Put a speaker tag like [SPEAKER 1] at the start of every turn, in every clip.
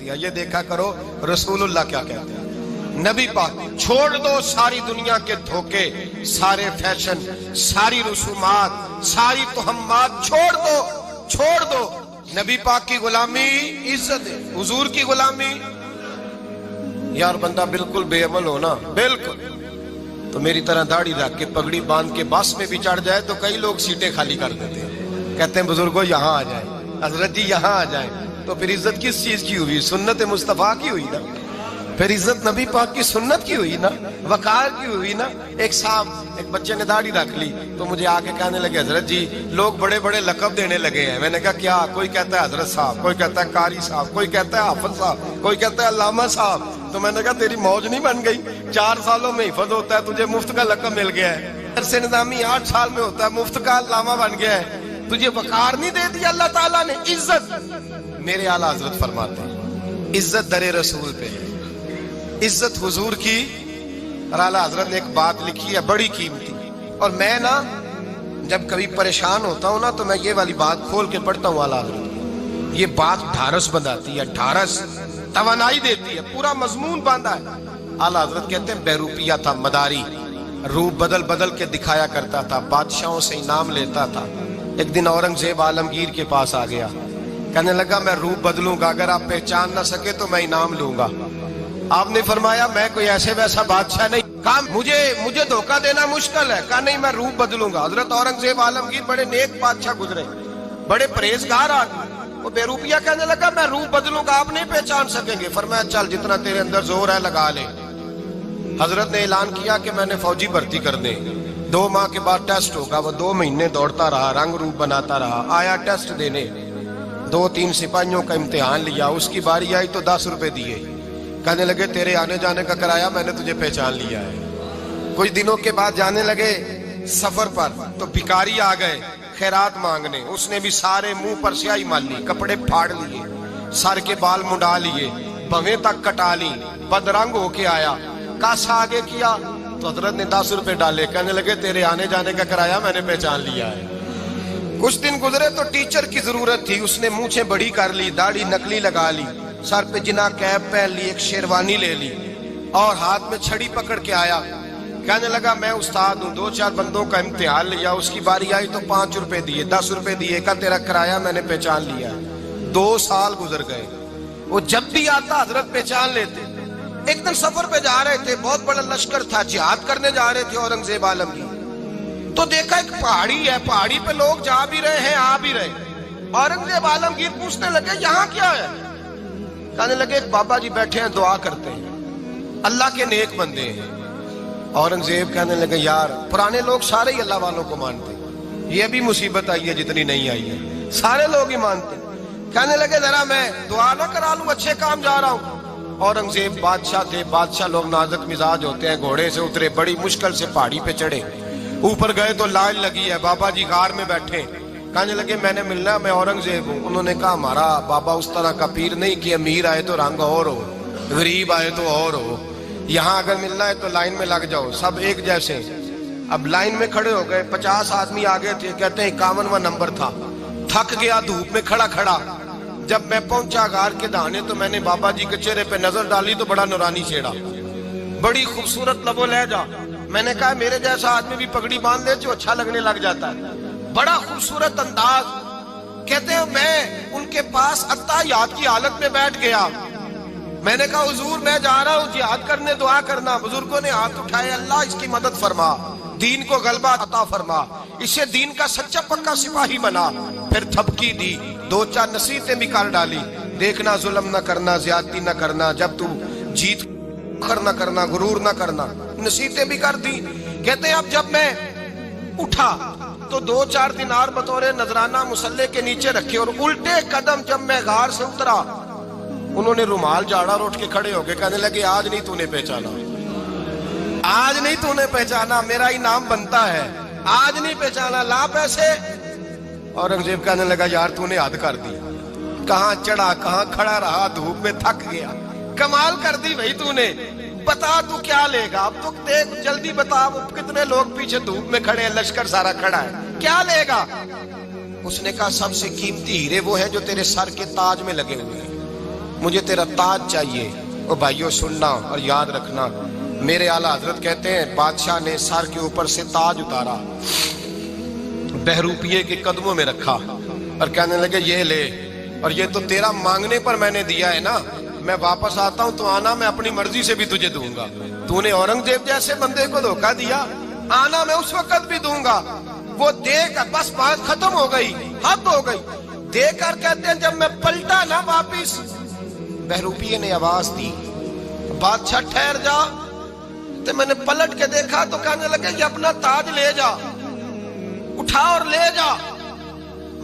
[SPEAKER 1] دیا. یہ دیکھا کرو رسول اللہ کیا کہتے ہیں. نبی پاک چھوڑ دو ساری دنیا کے دھوکے, سارے فیشن, ساری رسومات, ساری تہمات چھوڑ دو. نبی پاک کی غلامی عزت ہے, حضور کی غلامی. یار بندہ بالکل بے عمل ہو نا, بالکل, تو میری طرح داڑھی رکھ کے پگڑی باندھ کے بس میں بھی چڑھ جائے تو کئی لوگ سیٹیں خالی کر دیتے ہیں, کہتے ہیں بزرگوں یہاں آ جائیں, حضرت جی یہاں آ جائیں. تو پھر عزت کس چیز کی ہوئی؟ سنت مصطفیٰ کی ہوئی نا. پھر عزت نبی پاک کی سنت کی ہوئی نا, وقار کی ہوئی نا. ایک صاحب, ایک بچے نے داڑھی رکھ لی تو مجھے آ کے کہنے لگے حضرت جی لوگ بڑے بڑے لقب دینے لگے ہیں. میں نے کہا کیا؟ کوئی کہتا ہے حضرت صاحب, کوئی کہتا ہے قاری صاحب, کوئی کہتا ہے حافظ صاحب, کوئی کہتا ہے علامہ صاحب. تو میں نے کہا تیری موج نہیں بن گئی؟ 4 سالوں میں حفظ ہوتا ہے, تجھے مفت کا لقب مل گیا ہے. درس نظامی 8 سال میں ہوتا ہے, مفت کا علامہ بن گیا ہے. تجھے وقار نہیں دے دیا اللہ تعالیٰ نے؟ عزت, میرے اعلیٰ حضرت فرماتے ہیں عزت در رسول پہ ہے, عزت حضور کی. اور اعلیٰ حضرت نے ایک بات لکھی ہے بڑی قیمتی, اور میں نا جب کبھی پریشان ہوتا ہوں نا تو میں یہ والی بات کھول کے پڑھتا ہوں. اعلیٰ حضرت یہ بات ڈھارس بندھاتی ہے, ڈھارس, توانائی دیتی ہے, پورا مضمون باندھا ہے. اعلیٰ حضرت کہتے ہیں بیروپیہ تھا مداری, روپ بدل بدل کے دکھایا کرتا تھا, بادشاہوں سے انعام لیتا تھا. ایک دن اورنگزیب عالمگیر کے پاس آ گیا, کہنے لگا میں روپ بدلوں گا, اگر آپ پہچان نہ سکے تو میں انعام لوں گا. آپ نے فرمایا میں کوئی ایسے ویسا بادشاہ نہیں, کہا مجھے دھوکہ دینا مشکل ہے. کہا نہیں میں روپ بدلوں گا. حضرت اورنگزیب عالمگیر بڑے نیک بادشاہ گزرے, بڑے پرہیزگار آدمی. وہ بے روپیہ کہنے لگا میں روپ بدلوں گا, آپ نہیں پہچان سکیں گے. فرمایا چل جتنا تیرے اندر زور ہے لگا لے. حضرت نے اعلان کیا کہ میں نے فوجی بھرتی کر دیں, 2 ماہ کے بعد ٹیسٹ ہوگا. وہ 2 مہینے دوڑتا رہا, رنگ روپ بناتا رہا, آیا ٹیسٹ دینے. 2-3 سپاہیوں کا امتحان لیا, اس کی باری آئی تو 10 روپے دیے. کہنے لگے تیرے آنے جانے کا کرایہ میں نے تجھے پہچان لیا ہے. کچھ دنوں کے بعد جانے لگے سفر پر تو بھکاری آ گئے خیرات مانگنے. اس نے بھی سارے منہ پر سیاہی مال لی, کپڑے پھاڑ لیے, سر کے بال منڈا لیے, بھویں تک کٹا لی, بدرنگ ہو کے آیا. کاسا آگے کیا تو حضرت نے 10 روپے ڈالے. کہنے لگے تیرے آنے جانے کا کرایہ میں نے پہچان لیا ہے. کچھ دن گزرے تو ٹیچر کی ضرورت تھی, اس نے مونچھیں بڑی کر لی, داڑھی نکلی لگا لی, سر پہ جنا کیپ پہن لی, ایک شیروانی لے لی اور ہاتھ میں چھڑی پکڑ کے آیا. کہنے لگا میں استاد ہوں, 2-4 بندوں کا امتحان لیا, اس کی باری آئی تو 5 روپے دیے, 10 روپے دیے. کہا تیرا کرایہ میں نے پہچان لیا. 2 سال گزر گئے, وہ جب بھی آتا حضرت پہچان لیتے. ایک دن سفر پہ جا رہے تھے, بہت بڑا لشکر تھا, جہاد کرنے جا رہے تھے اورنگزیب عالمگیر. تو دیکھا ایک پہاڑی ہے, پہاڑی پہ لوگ جا بھی رہے ہیں آ بھی رہے. اورنگزیب عالمگیر پوچھنے لگے یہاں کیا ہے؟ کہنے لگے ایک بابا جی بیٹھے ہیں دعا کرتے ہیں, اللہ کے نیک بندے ہیں. اورنگزیب کہنے لگے یار پرانے لوگ سارے ہی اللہ والوں کو مانتے, یہ بھی مصیبت آئی ہے جتنی نہیں آئی ہے, سارے لوگ ہی مانتے. کہنے لگے ذرا میں دعا نہ کرا لوں, اچھے کام جا رہا ہوں. اورنگزیب بادشاہ تھے, بادشاہ لوگ نازک مزاج ہوتے ہیں. گھوڑے سے اترے, بڑی مشکل سے پہاڑی پہ چڑھے, اوپر گئے تو لائن لگی ہے, بابا جی غار میں بیٹھے. کہنے لگے میں نے ملنا, میں اورنگزیب ہوں. انہوں نے کہا ہمارا بابا اس طرح کا پیر نہیں کہ امیر آئے تو رنگ اور ہو, غریب آئے تو اور ہو. یہاں اگر ملنا ہے تو لائن میں لگ جاؤ, سب ایک جیسے. اب لائن میں کھڑے ہو گئے, 50 آدمی آگے تھے, کہتے ہیں 51واں نمبر تھا. تھک گیا دھوپ میں کھڑا کھڑا. جب میں پہنچا غار کے دہانے تو میں نے بابا جی کے چہرے پہ نظر ڈالی تو بڑا نورانی چہرہ, بڑی خوبصورت لب و لہجہ. میں نے کہا میرے جیسا آدمی بھی پگڑی باندھ لے جو اچھا لگنے لگ جاتا ہے, بڑا خوبصورت انداز. کہتے ہیں میں ان کے پاس اتحیات کی حالت میں بیٹھ گیا. میں نے کہا حضور میں جا رہا ہوں جہاد کرنے, دعا کرنا. بزرگوں نے ہاتھ اٹھائے, اللہ اس کی مدد فرما, دین کو غلبہ عطا فرما, اسے دین کا سچا پکا سپاہی بنا. پھر تھپکی دی, 2-4 نصیحتیں بھی کر ڈالی. دیکھنا ظلم نہ کرنا, زیادتی نہ کرنا, جب تو جیت نہ کرنا, غرور نہ کرنا, نصیحتیں بھی کر دی. کہتے ہیں اب جب میں اٹھا تو 2-4 دینار بطور نذرانہ مسلح کے نیچے رکھے, اور الٹے قدم جب میں غار سے اترا انہوں نے رومال جاڑا اور اٹھ کے کھڑے ہو کے کہنے لگے آج نہیں تو نے پہچانا, آج نہیں تو نے پہچانا, میرا انعام بنتا ہے, آج نہیں پہچانا, لا پیسے. اورنگزیب کہنے لگا یار تو نے حد کر دی, کہاں چڑھا کہاں کھڑا رہا, دھوپ میں تھک گیا, کمال کر دی بھائی تو نے. بتا تو کیا لے گا, اب تو دیکھ جلدی بتا, وہ کتنے لوگ پیچھے دھوپ میں کھڑے ہیں, لشکر سارا کھڑا ہے, کیا لے گا؟ اس نے کہا سب سے قیمتی ہیرے وہ ہیں جو تیرے سر کے تاج میں لگے ہوئے ہیں, مجھے تیرا تاج چاہیے۔ او بھائیو سننا اور یاد رکھنا، میرے اعلیٰ حضرت کہتے ہیں بادشاہ نے سر کے اوپر سے تاج اتارا، بہروپیے کے قدموں میں رکھا اور کہنے لگے یہ لے، اور یہ تو تیرا مانگنے پر میں نے دیا ہے نا، میں واپس آتا ہوں تو آنا میں اپنی مرضی سے بھی تجھے دوں گا۔ تو نے اورنگزیب جیسے بندے کو دھوکہ دیا، آنا میں اس وقت بھی دوں گا۔ وہ دے کر بس بات ختم ہو گئی، حد ہو گئی۔ دے کر کہتے ہیں جب میں پلٹا نا واپس، بہروپیے نے آواز دی بادشاہ ٹھہر جا۔ تو میں نے پلٹ کے دیکھا تو کہنے لگے یہ اپنا تاج لے جا، اٹھا اور لے جا۔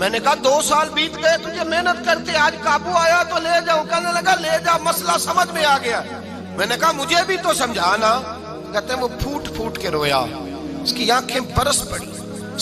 [SPEAKER 1] میں نے کہا 2 سال بیت گئے تجھے محنت کرتے، آج قابو آیا تو لے جاؤں۔ کہنے لگا لے جا، مسئلہ سمجھ میں آ گیا۔ میں نے کہا مجھے بھی تو سمجھانا۔ کہتے ہیں وہ پھوٹ پھوٹ کے رویا، اس کی آنکھیں برس پڑی،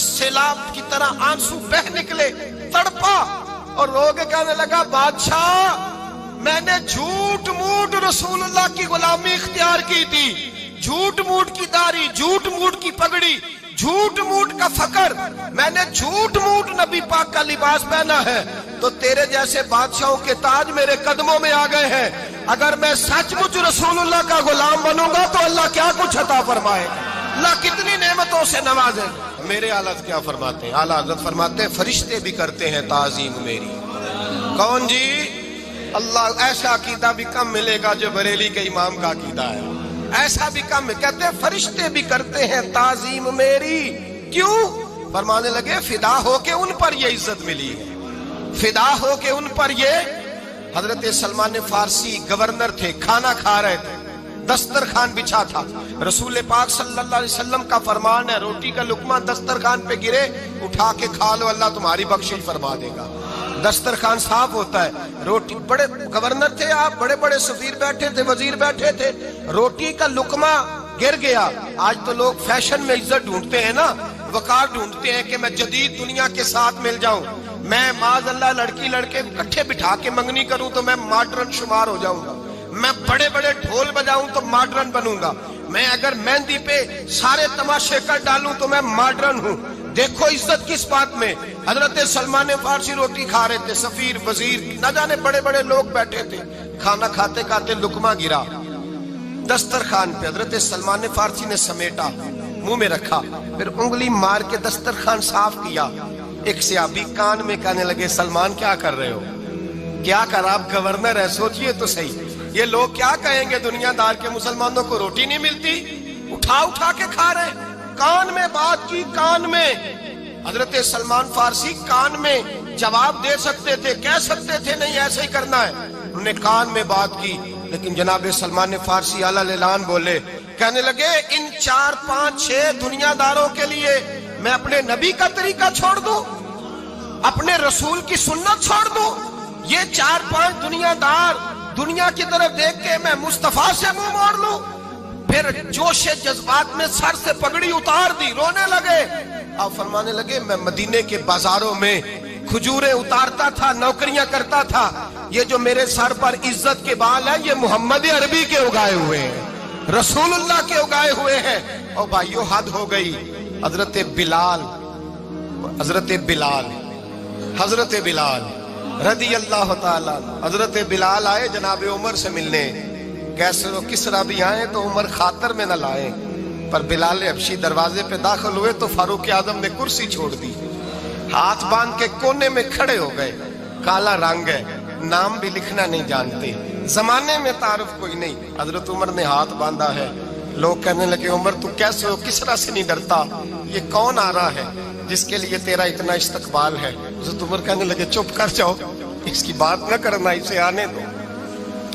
[SPEAKER 1] سیلاب کی طرح آنسو بہ نکلے، تڑپا اور رو کے کہنے لگا بادشاہ میں نے جھوٹ موٹ رسول اللہ کی غلامی اختیار کی تھی، جھوٹ موٹ کی داڑھی، جھوٹ موٹ کی پگڑی، جھوٹ موٹ کا فقر، میں نے جھوٹ موٹ نبی پاک کا لباس پہنا ہے، تو تیرے جیسے بادشاہوں کے تاج میرے قدموں میں آ گئے ہیں۔ اگر میں سچ مچ رسول اللہ کا غلام بنوں گا تو اللہ کیا کچھ عطا فرمائے، اللہ کتنی نعمتوں سے نوازے۔ میرے اعلیٰ کیا فرماتے ہیں؟ اعلیٰ حضرت فرماتے ہیں فرشتے بھی کرتے ہیں تعظیم میری۔ کون جی؟ اللہ ایسا عقیدہ بھی کم ملے گا جو بریلی کے امام کا عقیدہ ہے، ایسا بھی کم۔ کہتے ہیں فرشتے بھی کرتے ہیں تعظیم میری۔ کیوں؟ فرمانے لگے فدا ہو کے ان پر یہ عزت ملی ہے، فدا ہو کے ان پر یہ۔ حضرت سلمان فارسی گورنر تھے، کھانا کھا رہے تھے، دسترخوان بچھا تھا، رسول پاک صلی اللہ علیہ وسلم کا فرمان ہے روٹی کا لقمہ دسترخوان پہ گرے اٹھا کے کھا لو، اللہ تمہاری بخشش فرما دے گا۔ دسترخوان صاف ہوتا ہے، روٹی، بڑے گورنر تھے آپ، بڑے بڑے سفیر بیٹھے تھے، وزیر بیٹھے تھے، روٹی کا لقمہ گر گیا۔ آج تو لوگ فیشن میں عزت ڈھونڈتے ہیں نا، وقار ڈھونڈتے ہیں کہ میں جدید دنیا کے ساتھ مل جاؤں، میں معاذ اللہ لڑکی لڑکے اکٹھے بٹھا کے منگنی کروں تو میں ماڈرن شمار ہو جاؤں گا، میں بڑے بڑے ڈھول بجاؤں تو ماڈرن بنوں گا، میں اگر مہندی پہ سارے تماشے کر ڈالوں تو میں ماڈرن ہوں۔ دیکھو عزت کس بات میں۔ حضرت سلمان فارسی روٹی کھا رہے تھے، سفیر وزیر نہ جانے بڑے بڑے لوگ بیٹھے تھے، کھانا کھاتے کھاتے لقمہ گرا دسترخوان پہ، حضرت سلمان فارسی نے سمیٹا، منہ میں رکھا، پھر انگلی مار کے دسترخوان صاف کیا۔ ایک صحابی کان میں کہنے لگے سلمان کیا کر رہے ہو، کیا کر، آپ گورنر ہے، سوچئے تو صحیح، یہ لوگ کیا کہیں گے دنیا دار کے مسلمانوں کو روٹی نہیں ملتی، اٹھا اٹھا کے کھا رہے۔ کان میں بات کی، کان میں۔ حضرت سلمان فارسی کان میں جواب دے سکتے تھے، کہہ سکتے تھے نہیں ایسے ہی کرنا ہے، انہوں نے کان میں بات کی، لیکن جناب سلمان فارسی اعلیٰ اعلان بولے، کہنے لگے ان 4 5 6 دنیا داروں کے لیے میں اپنے نبی کا طریقہ چھوڑ دوں، اپنے رسول کی سنت چھوڑ دوں؟ یہ 4 5 دنیا دار دنیا کی طرف دیکھ کے میں مصطفیٰ سے منہ موڑ لوں؟ پھر جوش جذبات میں سر سے پگڑی اتار دی، رونے لگے۔ آپ فرمانے لگے میں مدینے کے بازاروں میں کھجوریں اتارتا تھا، نوکریاں کرتا تھا، یہ جو میرے سر پر عزت کے بال ہیں یہ محمد عربی کے اگائے ہوئے ہیں، رسول اللہ کے اگائے ہوئے ہیں۔ اور بھائیو حد ہو گئی۔ حضرت بلال رضی اللہ تعالیٰ، حضرت بلال آئے جناب عمر سے ملنے، کیسے وہ کسرا بھی آئے تو عمر خاطر میں نہ لائے، پر بلال حبشی دروازے پہ داخل ہوئے تو فاروق اعظم نے کرسی چھوڑ دی، ہاتھ باندھ کے کونے میں کھڑے ہو گئے، کالا رنگ ہے، نام بھی لکھنا نہیں جانتے، زمانے میں تعارف کوئی نہیں۔ حضرت عمر نے ہاتھ باندھا ہے، لوگ کہنے لگے عمر تو کیسے ہو، کسرا سے نہیں ڈرتا، یہ کون آ رہا ہے جس کے لیے تیرا اتنا استقبال ہے؟ حضرت عمر کہنے لگے چپ کر جاؤ، اس کی بات نہ کرنا، اسے آنے دو،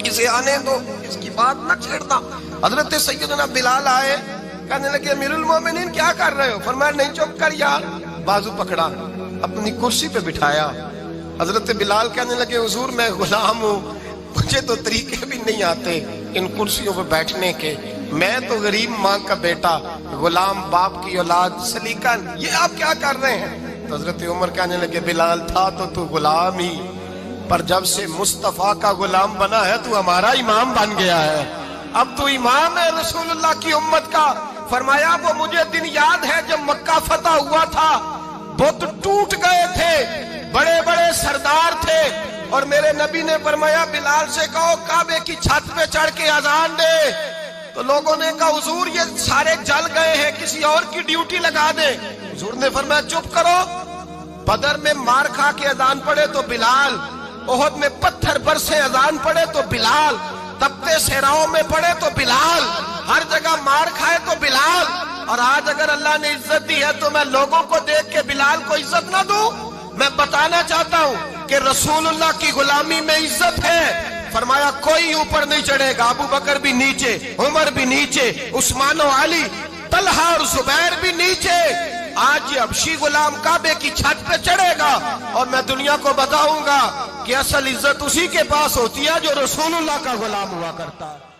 [SPEAKER 1] اسے آنے دو، اس کی بات نہ چھیڑنا۔ حضرت سیدنا بلال آئے، کہنے لگے امیر المومنین کیا کر رہے ہو؟ فرمایا نہیں چپ کر یار، بازو پکڑا، اپنی کرسی پہ بٹھایا۔ حضرت بلال کہنے لگے حضور میں غلام ہوں، مجھے تو طریقے بھی نہیں آتے ان کرسیوں پہ بیٹھنے کے، میں تو غریب ماں کا بیٹا، غلام باپ کی اولاد، سلیقہ، یہ آپ کیا کر رہے ہیں؟ تو حضرت عمر کہنے لگے بلال تھا تو غلام ہی، پر جب سے مصطفیٰ کا غلام بنا ہے تو ہمارا امام بن گیا ہے، اب تو امام ہے رسول اللہ کی امت کا۔ فرمایا وہ مجھے دن یاد ہے جب مکہ فتح ہوا تھا، بت ٹوٹ گئے تھے، بڑے بڑے سردار تھے، اور میرے نبی نے فرمایا بلال سے کہو کعبے کی چھت پہ چڑھ کے اذان دے. تو لوگوں نے کہا حضور یہ سارے جل گئے ہیں, کسی اور کی ڈیوٹی لگا دیں. حضور نے فرمایا چپ کرو. بدر میں مار کھا کے اذان پڑے تو بلال, احد میں پتھر برسے اذان پڑے تو بلال, تپتے صحراؤں میں پڑے تو بلال, ہر جگہ مار کھائے تو بلال. اور آج اگر اللہ نے عزت دی ہے تو میں لوگوں کو دیکھ کے بلال کو عزت نہ دوں؟ میں بتانا چاہتا ہوں کہ رسول اللہ کی غلامی میں عزت ہے. فرمایا کوئی اوپر نہیں چڑھے گا, ابو بکر بھی نیچے, عمر بھی نیچے, عثمان و علی, طلحہ اور زبیر بھی نیچے. آج یہ حبشی غلام کعبے کی چھت پہ چڑھے گا اور میں دنیا کو بتاؤں گا کہ اصل عزت اسی کے پاس ہوتی ہے جو رسول اللہ کا غلام ہوا کرتا ہے.